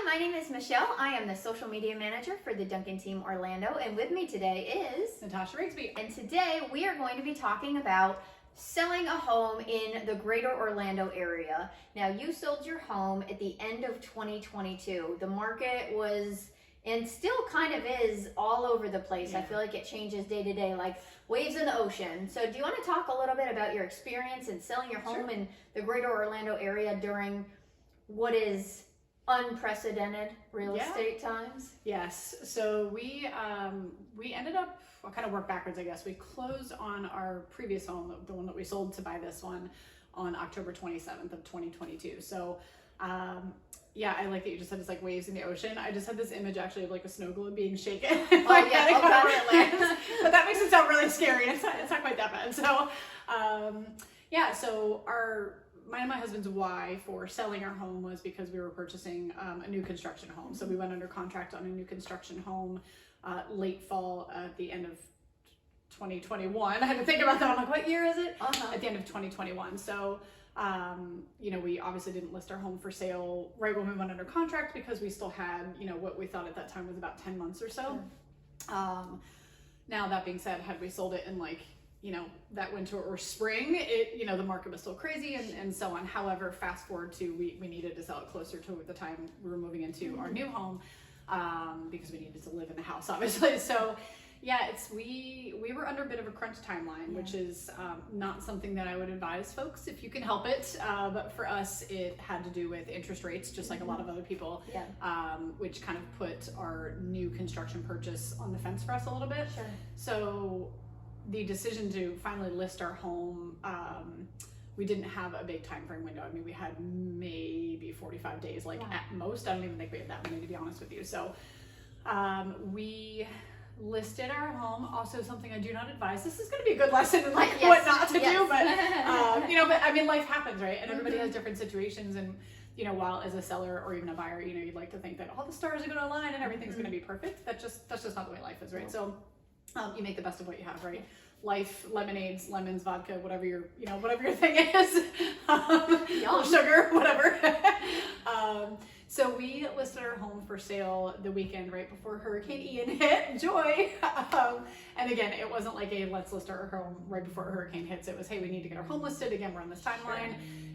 my name is Michelle. I am the social media manager for the Duncan Team Orlando, and with me today is Natasha. And today we are going to be talking about selling a home in the greater Orlando area. Now, you sold your home at the end of 2022. The market was, and still kind of is, all over the place. I feel like it changes day to day, like waves in the ocean. So do you want to talk a little bit about your experience in selling your home in the greater Orlando area during what is unprecedented real estate times? Yes. So we ended up, I'll kind of work backwards, I guess. We closed on our previous home, the one that we sold to buy this one, on October 27th of 2022. So yeah, I like that you just said it's like waves in the ocean. I just had this image actually of like a snow globe being shaken. But that makes it sound really scary. It's not quite that bad. So yeah, so mine and my husband's why for selling our home was because we were purchasing a new construction home. So we went under contract on a new construction home late fall at the end of 2021. I had to think about that. I'm like, what year is it? At the end of 2021. So, you know, we obviously didn't list our home for sale right when we went under contract because we still had, you know, what we thought at that time was about 10 months or so. Now that being said, had we sold it in like, you know, that winter or spring, you know, the market was still crazy and so on. However, fast forward to we needed to sell it closer to the time we were moving into our new home because we needed to live in the house, obviously. So yeah, we were under a bit of a crunch timeline, which is not something that I would advise folks if you can help it. But for us, it had to do with interest rates, just like a lot of other people, which kind of put our new construction purchase on the fence for us a little bit. So the decision to finally list our home, we didn't have a big time frame window. I mean, we had maybe 45 days, like at most. I don't even think we had that many, to be honest with you. So we listed our home. Also, something I do not advise. This is going to be a good lesson in like what not to do, but you know, but I mean, life happens, right? And everybody has different situations. And you know, while as a seller or even a buyer, you know, you'd like to think that all the stars are going to align and everything's going to be perfect. That's just not the way life is, right? So you make the best of what you have, right? Life, lemonades, lemons, vodka, whatever your thing is, sugar, whatever. So we listed our home for sale the weekend right before Hurricane Ian hit. Joy. And again, it wasn't like a let's list our home right before a hurricane hits. It was, hey, we need to get our home listed. Again, we're on this timeline.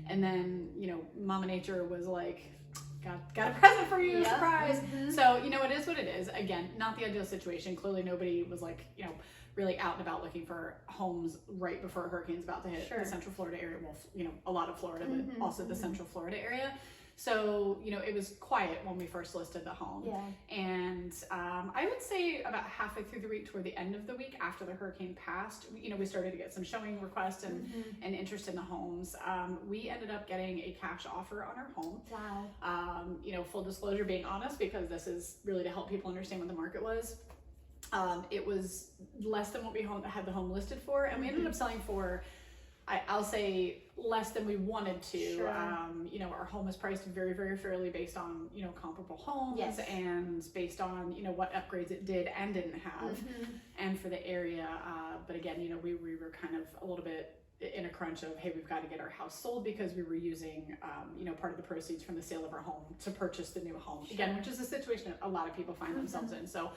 And then, you know, Mama Nature was like, got a present for you, surprise. So, you know, it is what it is. Again, not the ideal situation. Clearly nobody was like, you know, really out and about looking for homes right before a hurricane's about to hit the Central Florida area. Well, you know, a lot of Florida, but also the Central Florida area. So, you know, it was quiet when we first listed the home. And I would say about halfway through the week, toward the end of the week after the hurricane passed, you know, we started to get some showing requests and interest in the homes. We ended up getting a cash offer on our home. You know, full disclosure, being honest, because this is really to help people understand what the market was. It was less than what we had the home listed for, and we ended up selling for, I'll say, less than we wanted to. You know, our home was priced very, very fairly based on, you know, comparable homes and based on, you know, what upgrades it did and didn't have and for the area. But again, you know, we were kind of a little bit in a crunch of, hey, we've got to get our house sold because we were using, you know, part of the proceeds from the sale of our home to purchase the new home. Again, which is a situation that a lot of people find themselves in. So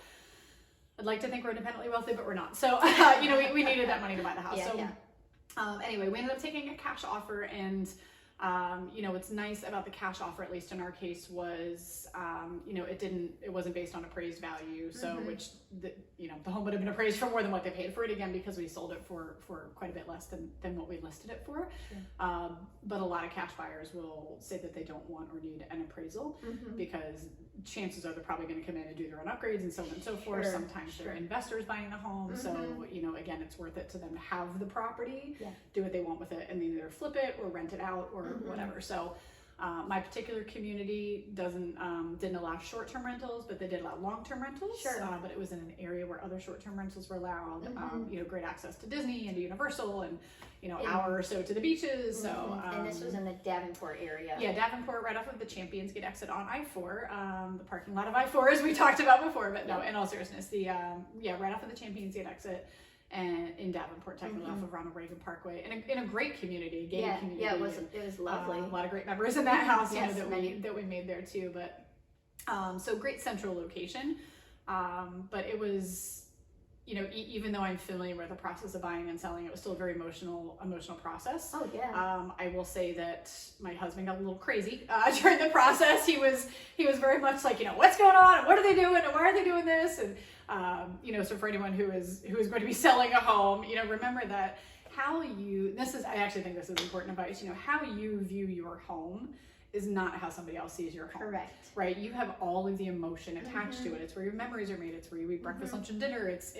I'd like to think we're independently wealthy, but we're not. So, you know, we needed that money to buy the house. Anyway, we ended up taking a cash offer, and you know, what's nice about the cash offer, at least in our case, was you know, it wasn't based on appraised value. So which you know, the home would have been appraised for more than what they paid for it, again, because we sold it for quite a bit less than what we listed it for. But a lot of cash buyers will say that they don't want or need an appraisal because chances are they're probably going to come in and do their own upgrades and so on and so forth. Sometimes they're investors buying the home. So, you know, again, it's worth it to them to have the property, do what they want with it, and then either flip it or rent it out or whatever. So my particular community didn't allow short-term rentals, but they did allow long-term rentals. But it was in an area where other short-term rentals were allowed. You know, great access to Disney and to Universal, and you know, hour or so to the beaches. So and this was in the Davenport area. Yeah, Davenport, right off of the Champions Gate exit on I-4, the parking lot of I-4 as we talked about before. But no, in all seriousness, the right off of the Champions Gate exit. And in Davenport, technically off of Ronald Reagan Parkway, in a great community, gated community. It was lovely. A lot of great members in that house, you know, that we made there too. But So great central location. But it was, even though I'm familiar with the process of buying and selling, it was still a very emotional process. Oh yeah. I will say that my husband got a little crazy during the process. He was very much like, what's going on? And what are they doing? And why are they doing this? And so for anyone who is going to be selling a home, remember that I actually think this is important advice. How you view your home is not how somebody else sees your home. Correct. Right? You have all of the emotion attached to it. It's where your memories are made. It's where you eat breakfast, lunch, and dinner. It's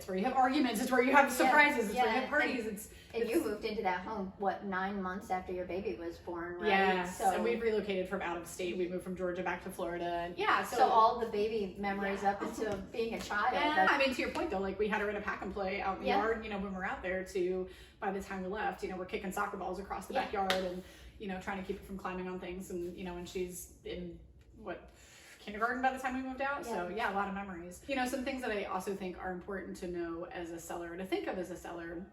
where you have arguments. It's where you have surprises. It's where you have parties. And you moved into that home, 9 months after your baby was born, right? Yes. So, and we relocated from out of state. We moved from Georgia back to Florida. And so all the baby memories up into being a child. Yeah. I mean, to your point though, like we had her in a pack and play out in the yard, when we were out there, to by the time we left, we're kicking soccer balls across the backyard and, trying to keep her from climbing on things. And, and she's in kindergarten by the time we moved out. Yeah. So a lot of memories. Some things that I also think are important to know as a seller, to think of as a seller,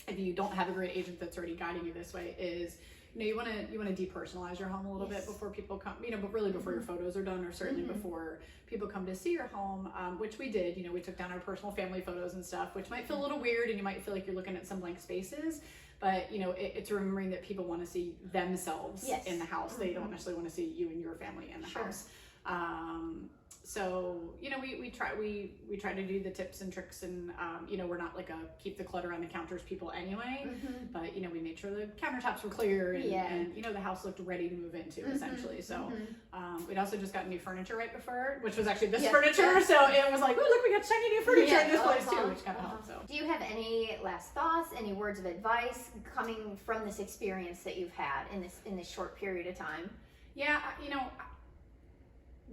if you don't have a great agent that's already guiding you this way, is you want to depersonalize your home a little bit before people come, but really before your photos are done, or certainly before people come to see your home, which we did. We took down our personal family photos and stuff, which might feel a little weird, and you might feel like you're looking at some blank spaces. But it's remembering that people want to see themselves in the house. They don't necessarily want to see you and your family in the house. So we try to do the tips and tricks, and we're not like a keep the clutter on the counters people anyway, but we made sure the countertops were clear, and the house looked ready to move into essentially. So we'd also just got new furniture right before, which was actually this furniture. So it was like, oh look, we got shiny new furniture in this place too, which kind of helped. So do you have any last thoughts, any words of advice coming from this experience that you've had in this short period of time?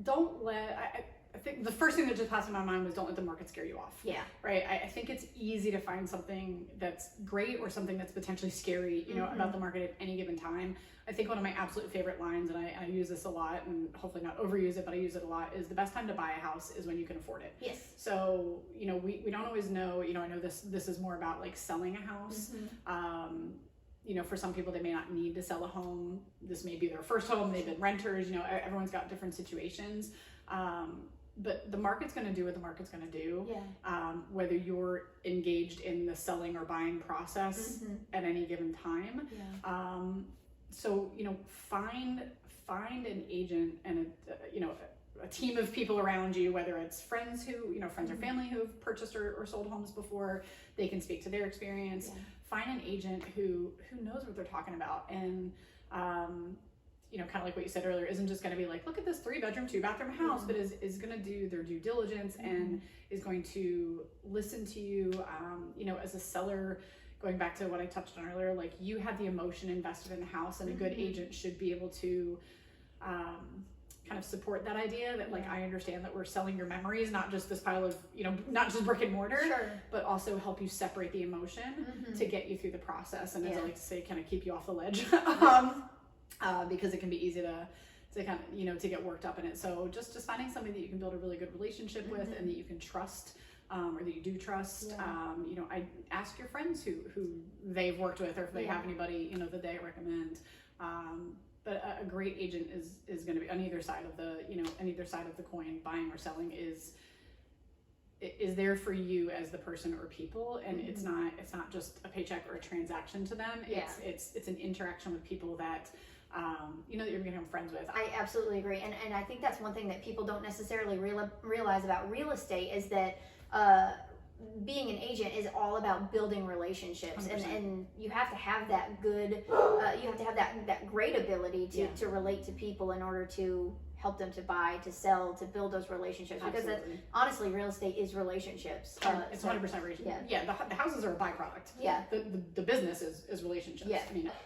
Don't let, I think the first thing that just passed in my mind was, don't let the market scare you off. Yeah. Right. I think it's easy to find something that's great or something that's potentially scary, about the market at any given time. I think one of my absolute favorite lines, and I use this a lot, and hopefully not overuse it, but I use it a lot, is the best time to buy a house is when you can afford it. Yes. So, we don't always know, I know this is more about like selling a house. For some people, they may not need to sell a home. This may be their first home. They've been renters. Everyone's got different situations. But the market's going to do what the market's going to do. Yeah. Whether you're engaged in the selling or buying process at any given time. Yeah. So find an agent and a team of people around you, whether it's friends who friends or family who have purchased or sold homes before. They can speak to their experience. Yeah. Find an agent who knows what they're talking about, and kind of like what you said earlier, isn't just going to be like, look at this 3-bedroom, 2-bathroom house, but is going to do their due diligence and is going to listen to you. As a seller, going back to what I touched on earlier, like you have the emotion invested in the house, and a good agent should be able to kind of support that idea that like, I understand that we're selling your memories, not just this pile of, not just brick and mortar, but also help you separate the emotion to get you through the process. And as I like to say, kind of keep you off the ledge, because it can be easy to kind of, to get worked up in it. So just finding somebody that you can build a really good relationship with, and that you can trust, or that you do trust. I ask your friends who they've worked with, or if they have anybody, that they recommend. But a great agent is going to be on either side of the coin, buying or selling, is there for you as the person or people, and it's not just a paycheck or a transaction to them. It's an interaction with people that that you're becoming friends with. I absolutely agree, and I think that's one thing that people don't necessarily realize about real estate, is that being an agent is all about building relationships, and you have to have that good, you have to have that great ability to relate to people in order to help them to buy, to sell, to build those relationships. Absolutely. Because honestly, real estate is relationships. It's 100% relationship. Yeah, the houses are a byproduct. Yeah. The business is relationships. Yeah,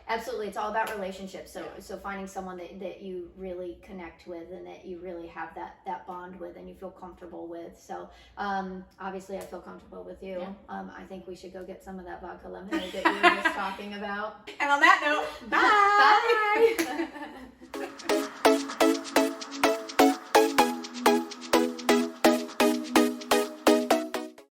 absolutely. It's all about relationships. So finding someone that you really connect with, and that you really have that bond with, and you feel comfortable with. So obviously I feel comfortable with you. Yeah. I think we should go get some of that vodka lemonade that you were just talking about. And on that note, bye! Bye!